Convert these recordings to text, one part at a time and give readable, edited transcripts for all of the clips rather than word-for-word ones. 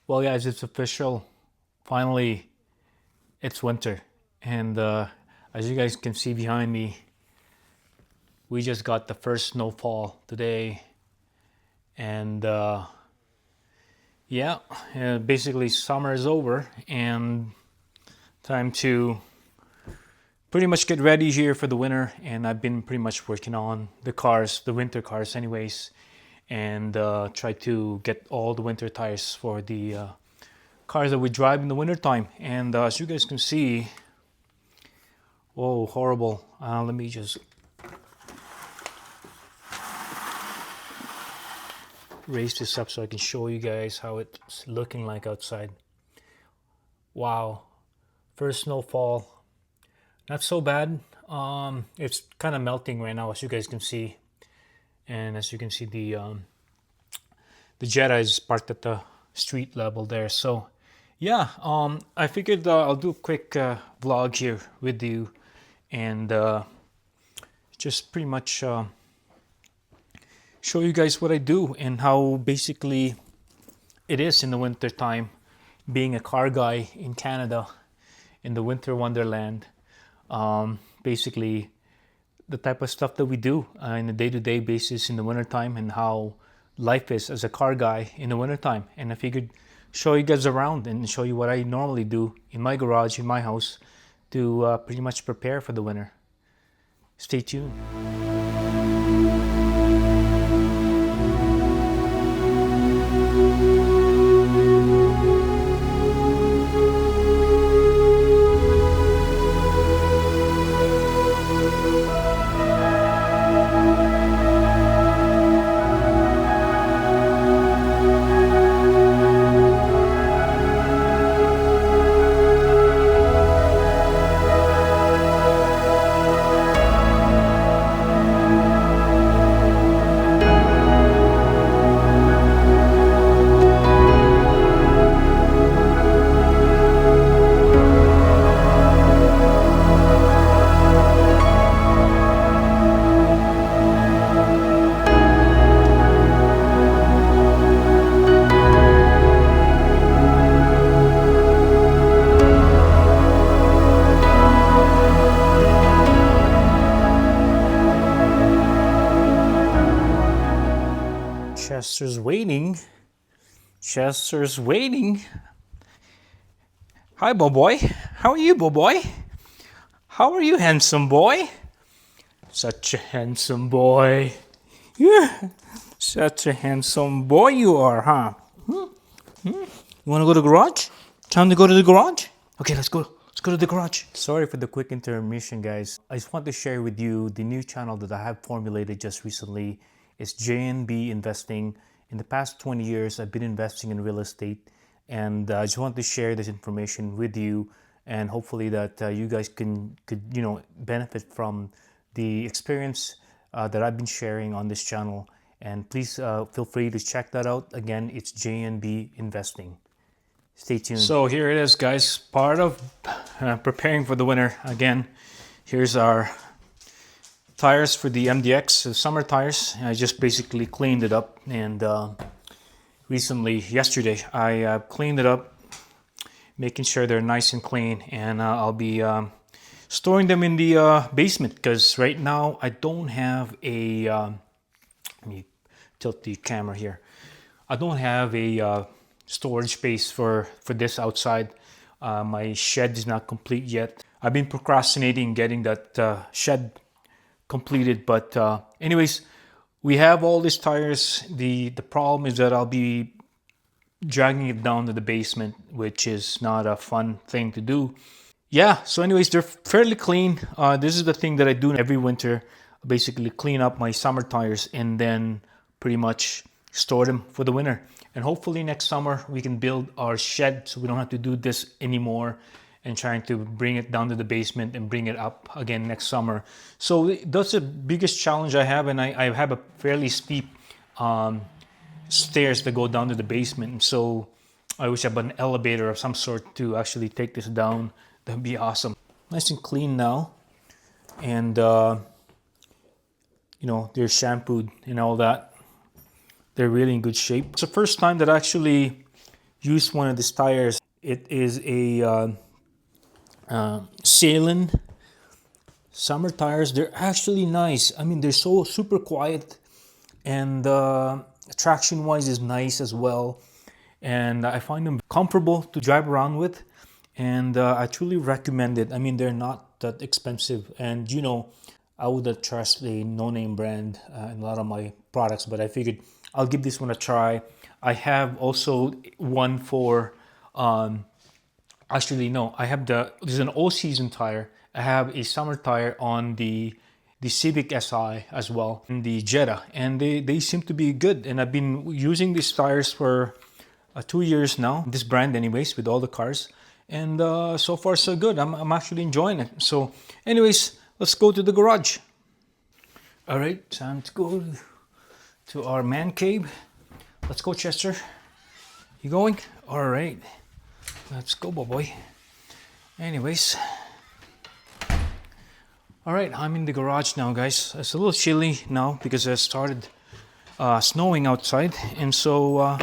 Well, guys, it's official. Finally, it's winter. And as you guys can see behind me, we just got the first snowfall today. And yeah, basically summer is over and time to pretty much get ready here for the winter. And I've been pretty much working on the cars, the winter cars, anyways, and try to get all the winter tires for the cars that we drive in the wintertime. And as you guys can see, oh, horrible. Let me just raise this up so I can show you guys how it's looking like outside. Wow, first snowfall. Not so bad. It's kind of melting right now, as you guys can see. And as you can see, the Jetta is parked at the street level there. So yeah, I figured I'll do a quick vlog here with you and just pretty much show you guys what I do and how basically it is in the winter time being a car guy in Canada in the winter wonderland. Basically the type of stuff that we do in a day-to-day basis in the wintertime and how life is as a car guy in the wintertime. And I figured show you guys around and show you what I normally do in my garage, in my house, to pretty much prepare for the winter. Stay tuned. Chester's waiting. Chester's waiting. Hi, boy. How are you, boy? How are you, handsome boy? Such a handsome boy. Yeah, such a handsome boy you are, huh? You want to go to the garage? Time to go to the garage? Okay, let's go. Let's go to the garage. Sorry for the quick intermission, guys. I just want to share with you the new channel that I have formulated just recently. It's JNB Investing. In the past 20 years, I've been investing in real estate, and I just want to share this information with you, and hopefully that you guys could benefit from the experience that I've been sharing on this channel. And please feel free to check that out. Again, it's JNB Investing. Stay tuned. So here it is, guys. Part of preparing for the winter. Again, here's our tires for the MDX, summer tires. I just basically cleaned it up, and yesterday, I cleaned it up, making sure they're nice and clean, and I'll be storing them in the basement, because right now I don't have a, let me tilt the camera here. I don't have a storage space for this outside. My shed is not complete yet. I've been procrastinating getting that shed completed, but anyways, we have all these tires. The problem is that I'll be dragging it down to the basement, which is not a fun thing to do. Yeah, so anyways, they're fairly clean. This is the thing that I do every winter, basically clean up my summer tires and then pretty much store them for the winter. And hopefully next summer we can build our shed so we don't have to do this anymore and trying to bring it down to the basement and bring it up again next summer. So that's the biggest challenge I have, and I have a fairly steep stairs that go down to the basement. And so I wish I had an elevator of some sort to actually take this down. That'd be awesome. Nice and clean now. And, they're shampooed and all that. They're really in good shape. It's the first time that I actually used one of these tires. It is a Salem summer tires. They're actually nice. I mean, they're so super quiet, and traction wise is nice as well, and I find them comfortable to drive around with, and I truly recommend it. I mean, they're not that expensive, and you know, I wouldn't trust a no-name brand in a lot of my products, but I figured I'll give this one a try. I have also one for actually no, I have there's an all-season tire. I have a summer tire on the Civic Si as well, and the Jetta, and they seem to be good. And I've been using these tires for 2 years now. This brand, anyways, with all the cars, and so far so good. I'm actually enjoying it. So, anyways, let's go to the garage. All right, time to go to our man cave. Let's go, Chester. You going? All right, let's go, boy. Anyways. All right, I'm in the garage now, guys. It's a little chilly now because it started snowing outside, and so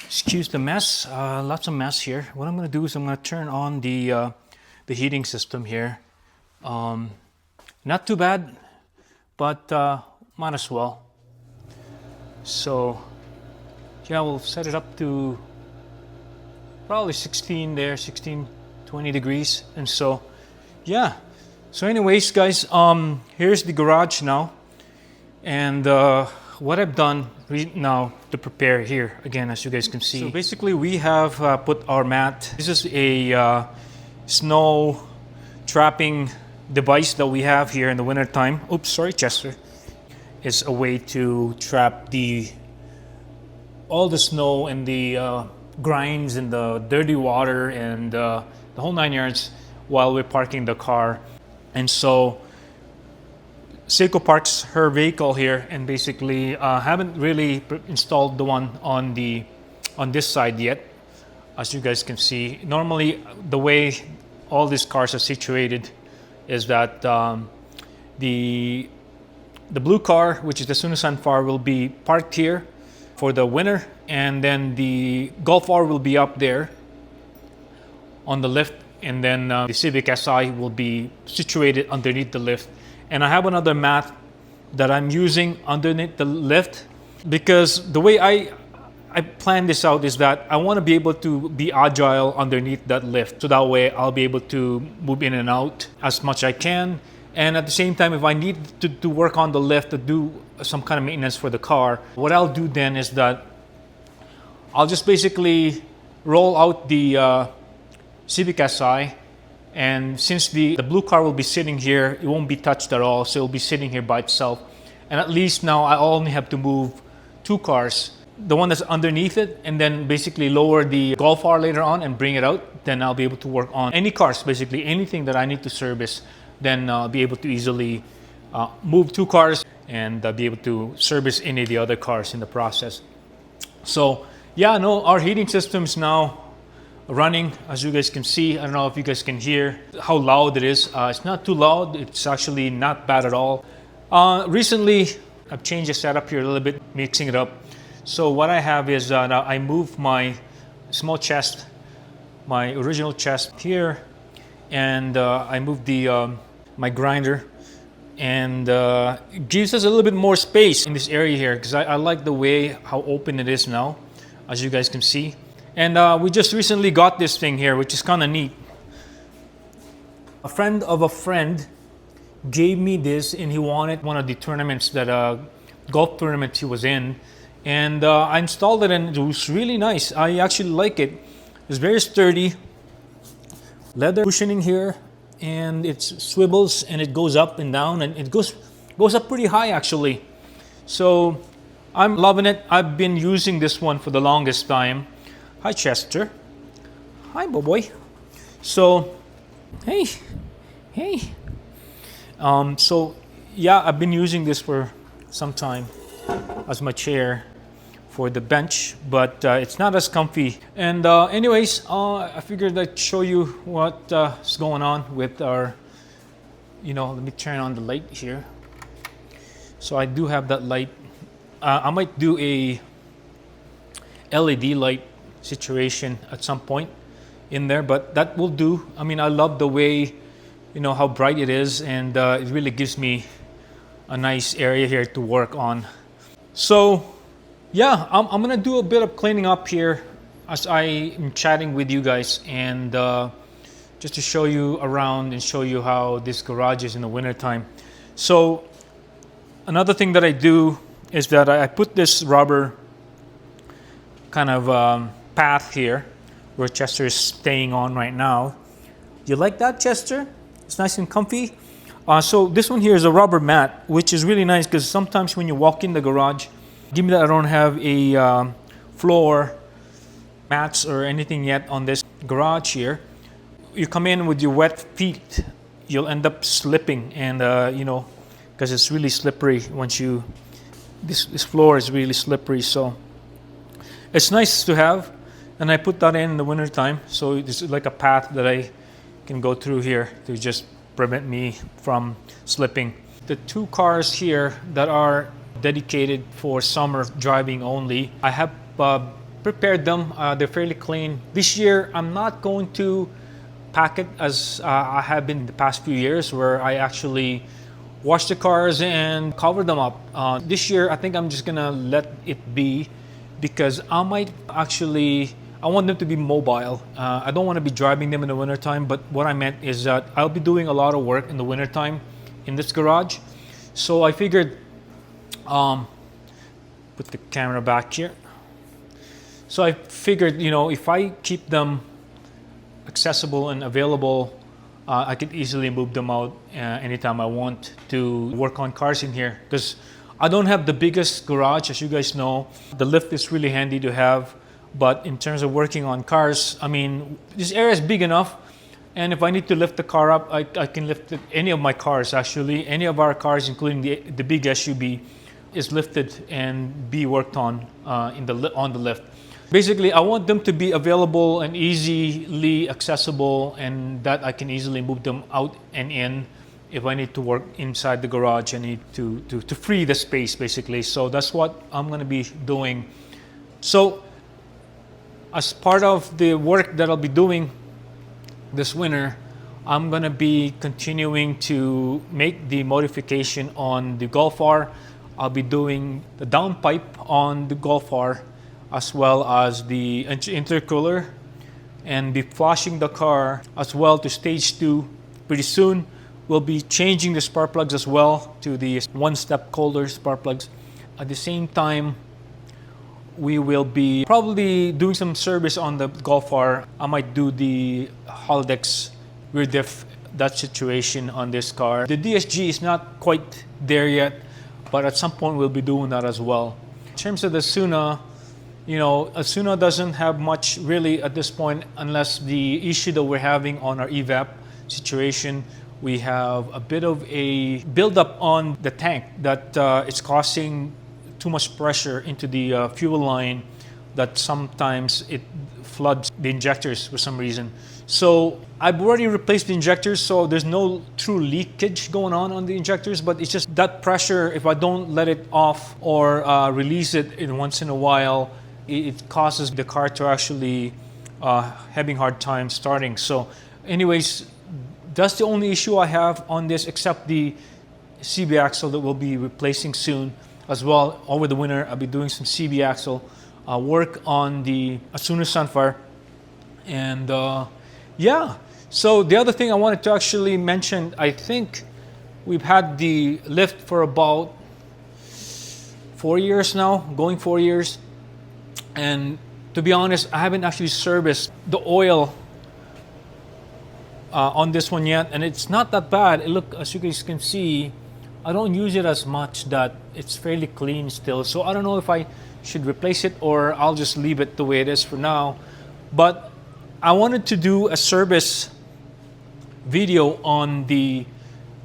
excuse the mess. Lots of mess here. What I'm gonna do is I'm gonna turn on the heating system here. Not too bad, but might as well. So yeah, we'll set it up to probably 16 there, 16, 20 degrees, and so yeah. So anyways, guys, here's the garage now, and what I've done now to prepare here, again, as you guys can see. So basically we have put our mat. This is a snow trapping device that we have here in the winter time. Oops, sorry, Chester. It's a way to trap all the snow and the grinds and the dirty water and the whole 9 yards while we're parking the car. And so Seiko parks her vehicle here, and basically haven't really installed the one on this side yet, as you guys can see. Normally, the way all these cars are situated is that the blue car, which is the Asuna Sunfire, will be parked here for the winter, and then the Golf R will be up there on the lift. And then the Civic Si will be situated underneath the lift. And I have another mat that I'm using underneath the lift, because the way I plan this out is that I want to be able to be agile underneath that lift. So that way I'll be able to move in and out as much as I can. And at the same time, if I need to work on the lift to do some kind of maintenance for the car, what I'll do then is that I'll just basically roll out the Civic Si, and since the blue car will be sitting here, it won't be touched at all, so it'll be sitting here by itself. And at least now I only have to move 2 cars, the one that's underneath it, and then basically lower the Golf R later on and bring it out. Then I'll be able to work on any cars, basically anything that I need to service. Then I'll be able to easily move 2 cars and be able to service any of the other cars in the process. So yeah, no, our heating system is now running, as you guys can see. I don't know if you guys can hear how loud it is. It's not too loud. It's actually not bad at all. Recently, I've changed the setup here a little bit, mixing it up. So what I have is I moved my small chest, my original chest here, and I moved my grinder, and it gives us a little bit more space in this area here, because I like the way how open it is now, as you guys can see. And we just recently got this thing here, which is kind of neat. A friend of a friend gave me this, and he wanted one of the tournaments that golf tournament he was in, and I installed it, and it was really nice. I actually like it. It's very sturdy, leather cushioning here, and it swivels and it goes up and down, and it goes up pretty high actually. So I'm loving it. I've been using this one for the longest time. Hi, Chester. Hi, boy. So, hey. So, yeah, I've been using this for some time as my chair for the bench, but it's not as comfy. And anyways, I figured I'd show you what is going on with our, let me turn on the light here. So I do have that light. I might do a LED light situation at some point in there, but that will do. I mean, I love the way, you know, how bright it is, and it really gives me a nice area here to work on. So yeah, I'm gonna do a bit of cleaning up here as I am chatting with you guys, and just to show you around and show you how this garage is in the wintertime. So another thing that I do is that I put this rubber kind of path here where Chester is staying on right now. You like that, Chester? It's nice and comfy. So this one here is a rubber mat, which is really nice because sometimes when you walk in the garage, given that I don't have a floor mats or anything yet on this garage here, you come in with your wet feet, you'll end up slipping, and you know, because it's really slippery once you, this floor is really slippery. So it's nice to have, and I put that in the winter time. So this is like a path that I can go through here to just prevent me from slipping. The two cars here that are dedicated for summer driving only, I have prepared them. They're fairly clean. This year, I'm not going to pack it as I have been the past few years, where I actually wash the cars and cover them up. This year, I think I'm just gonna let it be, because I might actually, I want them to be mobile. I don't want to be driving them in the wintertime, but what I meant is that I'll be doing a lot of work in the wintertime in this garage. So I figured, put the camera back here. So I figured, you know, if I keep them accessible and available, I could easily move them out anytime I want to work on cars in here. Because I don't have the biggest garage, as you guys know. The lift is really handy to have, but in terms of working on cars, I mean, this area is big enough, and if I need to lift the car up, I can lift it. Any of my cars, actually, any of our cars, including the big SUV, is lifted and be worked on on the lift. Basically, I want them to be available and easily accessible, and that I can easily move them out and in if I need to work inside the garage. I need to free the space, basically. So that's what I'm going to be doing. So as part of the work that I'll be doing this winter, I'm going to be continuing to make the modification on the Golf R. I'll be doing the downpipe on the Golf R, as well as the intercooler, and be flushing the car as well to stage 2. Pretty soon we'll be changing the spark plugs as well to the one-step colder spark plugs. At the same time, we will be probably doing some service on the Golf R. I might do the Holodex rear diff, that situation on this car. The DSG is not quite there yet, but at some point we'll be doing that as well. In terms of the Asuna, you know, Asuna doesn't have much really at this point, unless the issue that we're having on our evap situation. We have a bit of a buildup on the tank that it's causing too much pressure into the fuel line, that sometimes it floods the injectors for some reason. So I've already replaced the injectors, so there's no true leakage going on the injectors, but it's just that pressure, if I don't let it off or release it once in a while, it causes the car to actually having hard time starting. So anyways, that's the only issue I have on this, except the CB axle that we'll be replacing soon as well. Over the winter, I'll be doing some CB axle work on the Asuna Sunfire. And yeah, so the other thing I wanted to actually mention, I think we've had the lift for about 4 years now, going 4 years. And to be honest, I haven't actually serviced the oil on this one yet, and it's not that bad. Look, as you guys can see, I don't use it as much, that it's fairly clean still. So I don't know if I should replace it or I'll just leave it the way it is for now. But I wanted to do a service video on the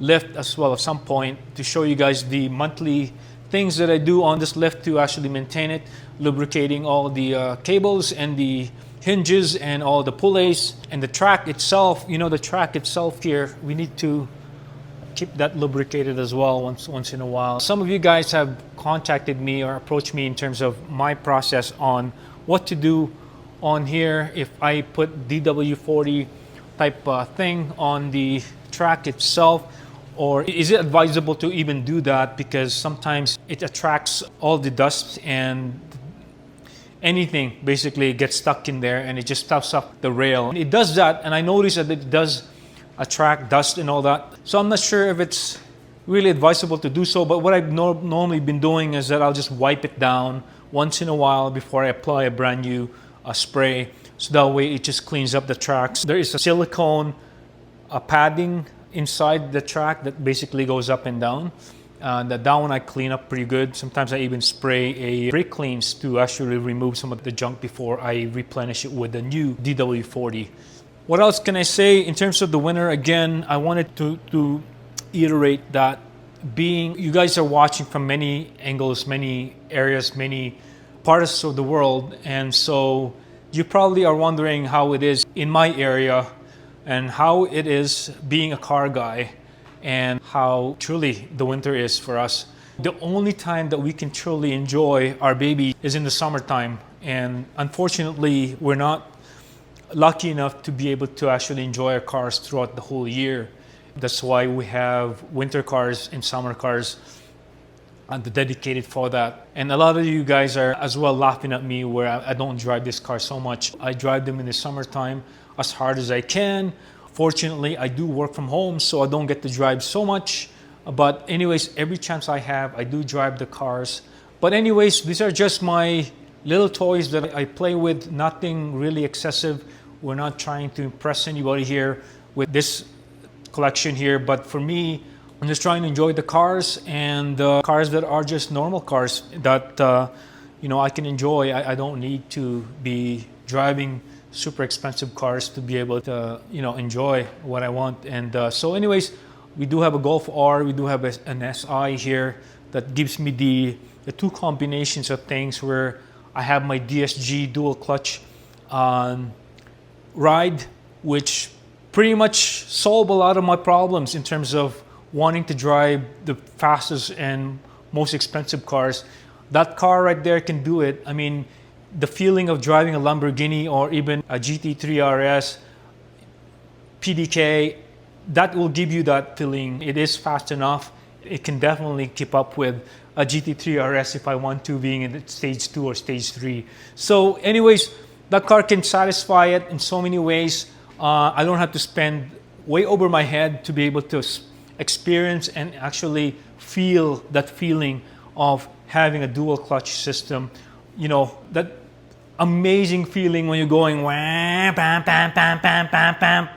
lift as well at some point to show you guys the monthly things that I do on this lift to actually maintain it, lubricating all the cables and the hinges and all the pulleys, and the track itself. You know, the track itself here, we need to keep that lubricated as well once in a while. Some of you guys have contacted me or approached me in terms of my process on what to do on here if I put DW40 type thing on the track itself, or is it advisable to even do that, because sometimes it attracts all the dust and anything basically gets stuck in there and it just stuffs up the rail. It does that, and I noticed that it does attract dust and all that. So I'm not sure if it's really advisable to do so, but what I've normally been doing is that I'll just wipe it down once in a while before I apply a brand new spray, so that way it just cleans up the tracks. There is a silicone padding inside the track that basically goes up and down. That one I clean up pretty good. Sometimes I even spray a brake cleans to actually remove some of the junk before I replenish it with a new DW40. What else can I say in terms of the winter? Again, I wanted to iterate that, being you guys are watching from many angles, many areas, many parts of the world, and so you probably are wondering how it is in my area and how it is being a car guy, and how truly the winter is for us. The only time that we can truly enjoy our baby is in the summertime, and unfortunately we're not lucky enough to be able to actually enjoy our cars throughout the whole year. That's why we have winter cars and summer cars dedicated for that. And a lot of you guys are as well laughing at me where I don't drive this car so much. I drive them in the summertime as hard as I can. Fortunately, I do work from home, so I don't get to drive so much. But anyways, every chance I have, I do drive the cars. But anyways, these are just my little toys that I play with, nothing really excessive. We're not trying to impress anybody here with this collection here. But for me, I'm just trying to enjoy the cars, and cars that are just normal cars that I can enjoy. I don't need to be driving super expensive cars to be able to enjoy what I want. And so anyways, we do have a Golf R, we do have an SI here that gives me the two combinations of things, where I have my DSG dual clutch ride, which pretty much solve a lot of my problems in terms of wanting to drive the fastest and most expensive cars. That car right there can do it. I mean, the feeling of driving a Lamborghini or even a GT3 RS, PDK, that will give you that feeling. It is fast enough. It can definitely keep up with a GT3 RS if I want to, being in stage 2 or stage 3. So anyways, that car can satisfy it in so many ways. I don't have to spend way over my head to be able to experience and actually feel that feeling of having a dual clutch system. That amazing feeling when you're going wah, bam, bam, bam, bam, bam, bam.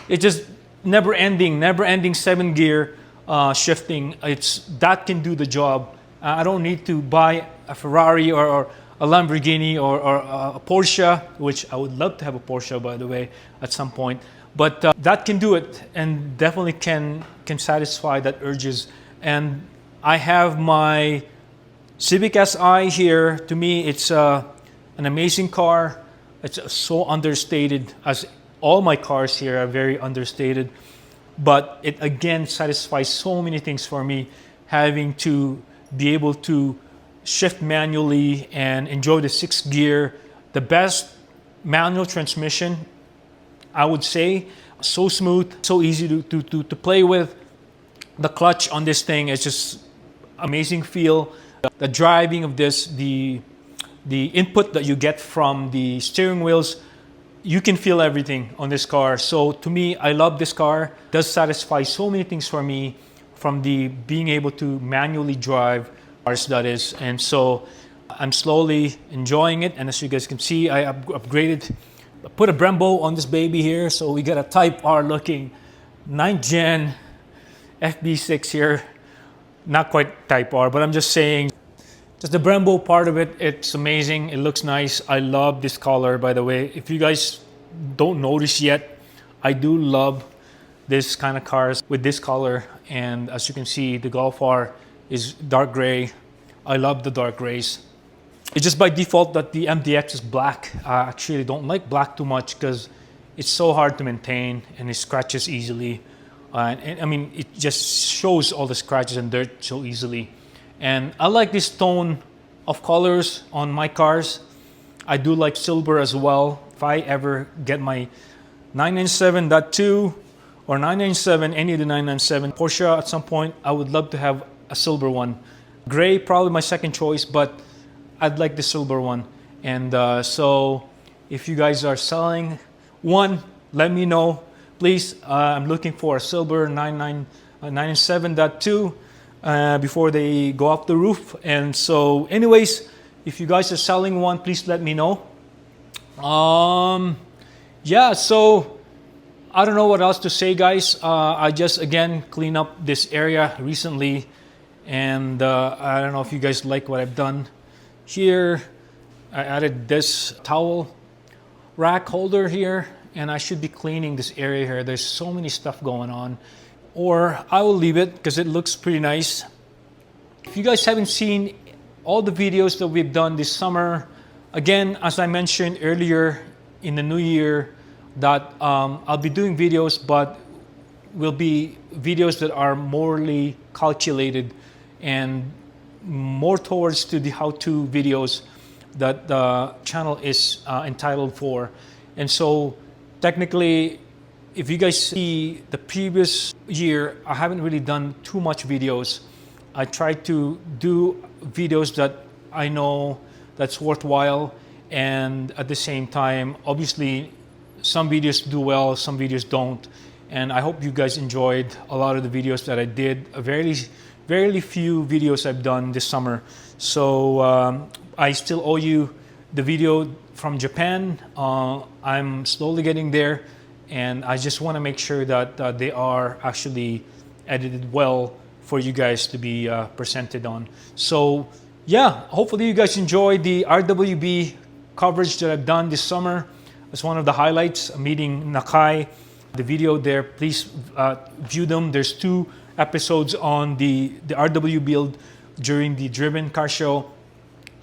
It's just never ending 7-gear shifting. That can do the job. I don't need to buy a Ferrari or a Lamborghini or a Porsche, which I would love to have a Porsche, by the way, at some point. But that can do it, and definitely can satisfy that urges. And I have my Civic SI here. To me, it's an amazing car. It's so understated, as all my cars here are very understated. But it again satisfies so many things for me, having to be able to shift manually and enjoy the 6th gear. The best manual transmission, I would say. So smooth, so easy to play with. The clutch on this thing is just amazing feel. The driving of this, the input that you get from the steering wheels, you can feel everything on this car. So to me, I love this car. It does satisfy so many things for me, from the being able to manually drive cars, that is. And so I'm slowly enjoying it. And as you guys can see, I upgraded, put a Brembo on this baby here. So we got a Type R looking 9th gen FB6 here. Not quite Type R, but I'm just saying, just the Brembo part of it, it's amazing. It looks nice. I love this color, by the way. If you guys don't notice yet, I do love this kind of cars with this color. And as you can see, the Golf R is dark gray. I love the dark grays. It's just by default that the MDX is black. I actually don't like black too much because it's so hard to maintain and it scratches easily. And I mean, it just shows all the scratches and dirt so easily. And I like this tone of colors on my cars. I do like silver as well. If I ever get my 997.2 or 997, any of the 997 Porsche at some point, I would love to have a silver one. Gray, probably my second choice, but I'd like the silver one. And so if you guys are selling one, let me know. Please, I'm looking for a silver 997.2 before they go off the roof. And so anyways, if you guys are selling one, please let me know. Yeah, so I don't know what else to say, guys. I just, again, cleaned up this area recently. And I don't know if you guys like what I've done here. I added this towel rack holder here, and I should be cleaning this area here. There's so many stuff going on. Or I will leave it because it looks pretty nice. If you guys haven't seen all the videos that we've done this summer, again, as I mentioned earlier in the new year, that I'll be doing videos, but will be videos that are morally calculated and more towards to the how-to videos that the channel is entitled for. And so technically, if you guys see the previous year, I haven't really done too much videos. I try to do videos that I know that's worthwhile, and at the same time, obviously, some videos do well, some videos don't. And I hope you guys enjoyed a lot of the videos that I did. Very few videos I've done this summer. So I still owe you the video from Japan. I'm slowly getting there, and I just want to make sure that they are actually edited well for you guys to be presented on. So yeah, hopefully you guys enjoyed the RWB coverage that I've done this summer. It's one of the highlights, meeting Nakai. The video there, please view them. There's 2 episodes on the RW build during the Driven Car Show.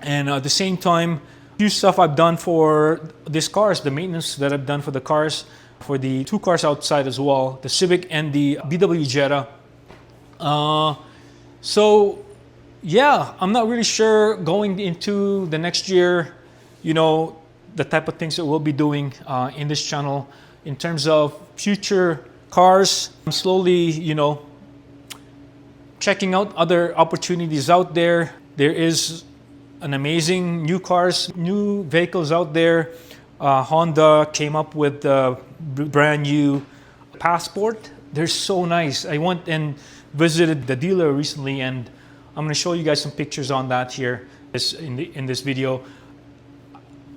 And at the same time, few stuff I've done for these cars, the maintenance that I've done for the cars, for the 2 cars outside as well, the Civic and the VW Jetta. So yeah, I'm not really sure going into the next year, you know, the type of things that we'll be doing in this channel in terms of future cars. I'm slowly, you know, checking out other opportunities out there. There is an amazing new cars, new vehicles out there. Honda came up with a brand new Passport. They're so nice. I went and visited the dealer recently, and I'm going to show you guys some pictures on that here in this video.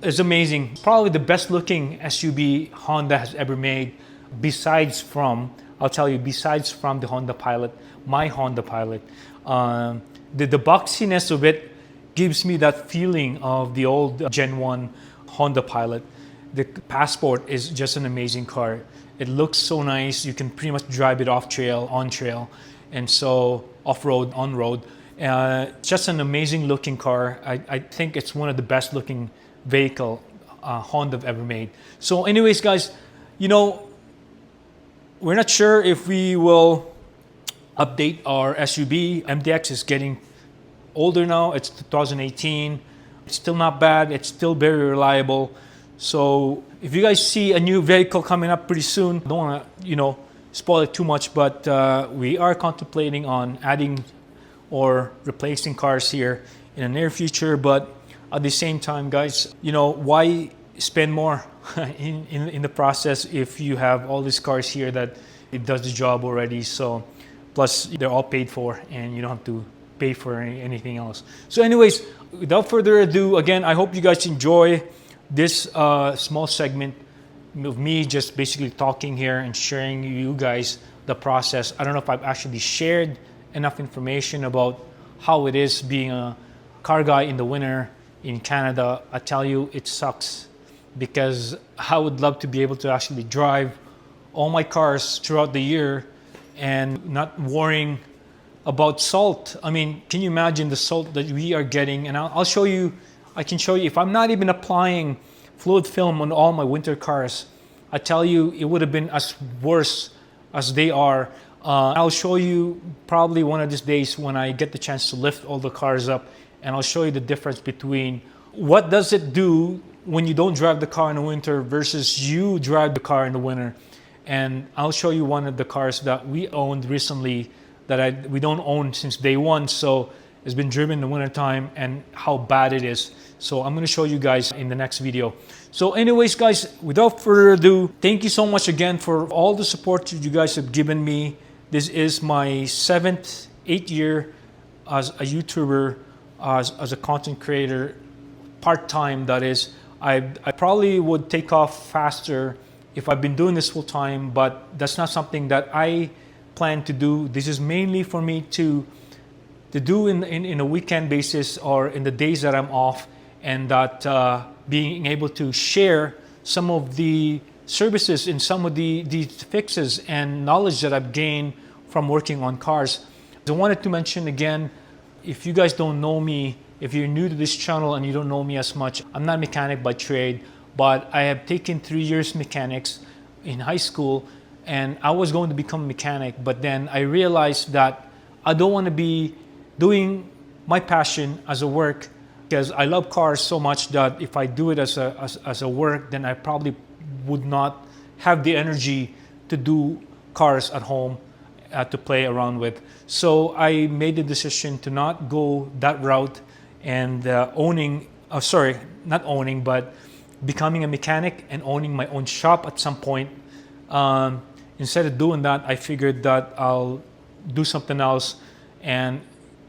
It's amazing. Probably the best looking SUV Honda has ever made, besides from the Honda Pilot, my Honda Pilot. The boxiness of it gives me that feeling of the old Gen 1 Honda Pilot. The Passport is just an amazing car. It looks so nice. You can pretty much drive it off trail, on trail, and so off-road, on-road. Just an amazing looking car. I think it's one of the best looking vehicle Honda have ever made. So anyways, guys, you know, we're not sure if we will update our SUV. MDX is getting older now. It's 2018. It's still not bad. It's still very reliable. So if you guys see a new vehicle coming up pretty soon, don't want to, you know, spoil it too much, but we are contemplating on adding or replacing cars here in the near future. But at the same time, guys, you know, why spend more in the process if you have all these cars here that it does the job already? So plus they're all paid for, and you don't have to pay for anything else. So anyways, without further ado, again, I hope you guys enjoy this small segment of me just basically talking here and sharing you guys the process. I don't know if I've actually shared enough information about how it is being a car guy in the winter in Canada. I tell you, it sucks, because I would love to be able to actually drive all my cars throughout the year and not worrying about salt. I mean, can you imagine the salt that we are getting? And I'll show you, I can show you, if I'm not even applying fluid film on all my winter cars, I tell you, it would have been as worse as they are. I'll show you probably one of these days when I get the chance to lift all the cars up, and I'll show you the difference between what does it do when you don't drive the car in the winter versus you drive the car in the winter. And I'll show you one of the cars that we owned recently that we don't own since day one. So it's been driven in the wintertime and how bad it is. So I'm going to show you guys in the next video. So anyways, guys, without further ado, thank you so much again for all the support that you guys have given me. This is my 7th, 8th year as a YouTuber, as a content creator, part-time that is. I probably would take off faster if I've been doing this full time, but that's not something that I plan to do. This is mainly for me to do in a weekend basis or in the days that I'm off, and that being able to share some of the services and some of the fixes and knowledge that I've gained from working on cars. I wanted to mention again, if you guys don't know me, if you're new to this channel and you don't know me as much, I'm not a mechanic by trade, but I have taken 3 years mechanics in high school, and I was going to become a mechanic, but then I realized that I don't want to be doing my passion as a work, because I love cars so much that if I do it as a work, then I probably would not have the energy to do cars at home to play around with. So I made the decision to not go that route and but becoming a mechanic and owning my own shop at some point. Instead of doing that, I figured that I'll do something else, and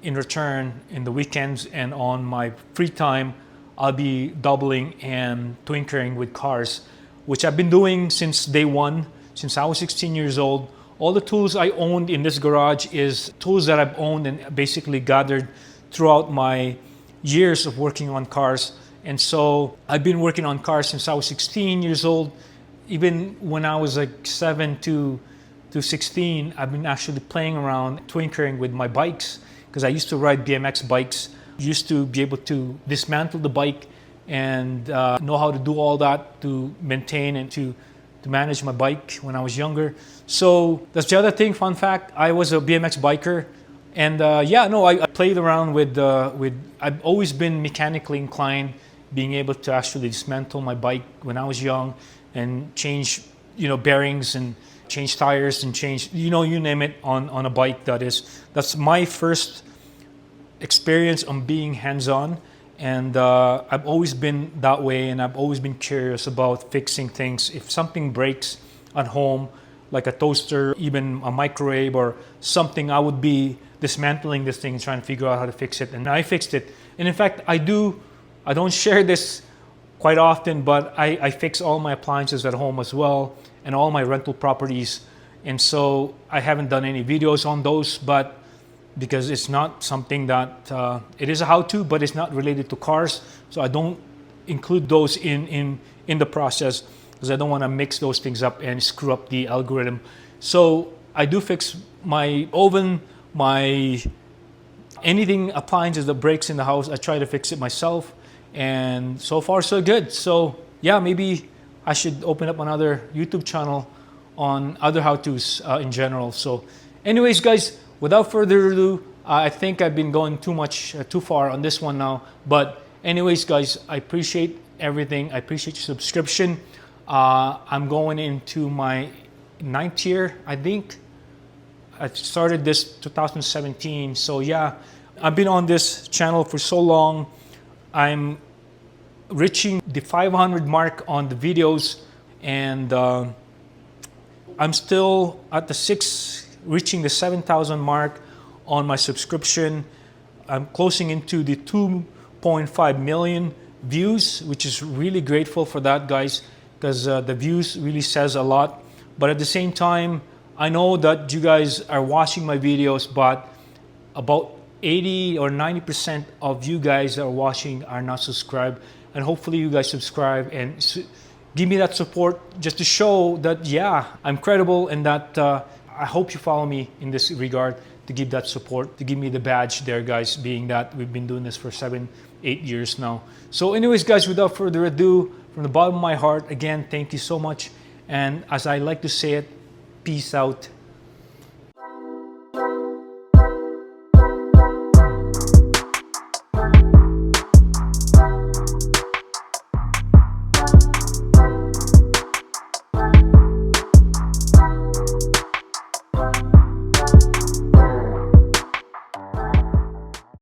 in return, in the weekends and on my free time, I'll be doubling and twinkering with cars, which I've been doing since day one, since I was 16 years old. All the tools I owned in this garage is tools that I've owned and basically gathered throughout my years of working on cars. And so I've been working on cars since I was 16 years old. Even when I was like 7 to 16, I've been actually playing around, twinkering with my bikes, because I used to ride BMX bikes. Used to be able to dismantle the bike and know how to do all that to maintain and to manage my bike when I was younger. So that's the other thing, fun fact, I was a BMX biker. And I played around with I've always been mechanically inclined, being able to actually dismantle my bike when I was young and change, bearings and change tires and change, you name it on a bike. That's my first experience on being hands-on. And I've always been that way, and I've always been curious about fixing things. If something breaks at home, like a toaster, even a microwave or something, I would be dismantling this thing and trying to figure out how to fix it. And I fixed it. And in fact, I don't share this quite often, but I fix all my appliances at home as well, and all my rental properties. And so I haven't done any videos on those, but because it's not something that, it is a how-to, but it's not related to cars. So I don't include those in the process, because I don't want to mix those things up and screw up the algorithm. So I do fix my oven, anything appliances that breaks in the house, I try to fix it myself. And so far so good. So yeah, maybe I should open up another YouTube channel on other how-tos in general. So anyways, guys, without further ado, I think I've been going too far on this one now. But anyways, guys, I appreciate everything. I appreciate your subscription. I'm going into my 9th year, I think. I started this 2017. So yeah, I've been on this channel for so long. I'm reaching the 500 mark on the videos, and I'm still at reaching the 7,000 mark on my subscription. I'm closing into the 2.5 million views, which is really grateful for that, guys, because the views really says a lot. But at the same time, I know that you guys are watching my videos, but about 80 or 90% of you guys that are watching are not subscribed. And hopefully you guys subscribe and give me that support, just to show that, yeah, I'm credible, and that I hope you follow me in this regard, to give that support, to give me the badge there, guys, being that we've been doing this for 7-8 years now. So anyways, guys, without further ado, from the bottom of my heart, again, thank you so much. And as I like to say it, peace out.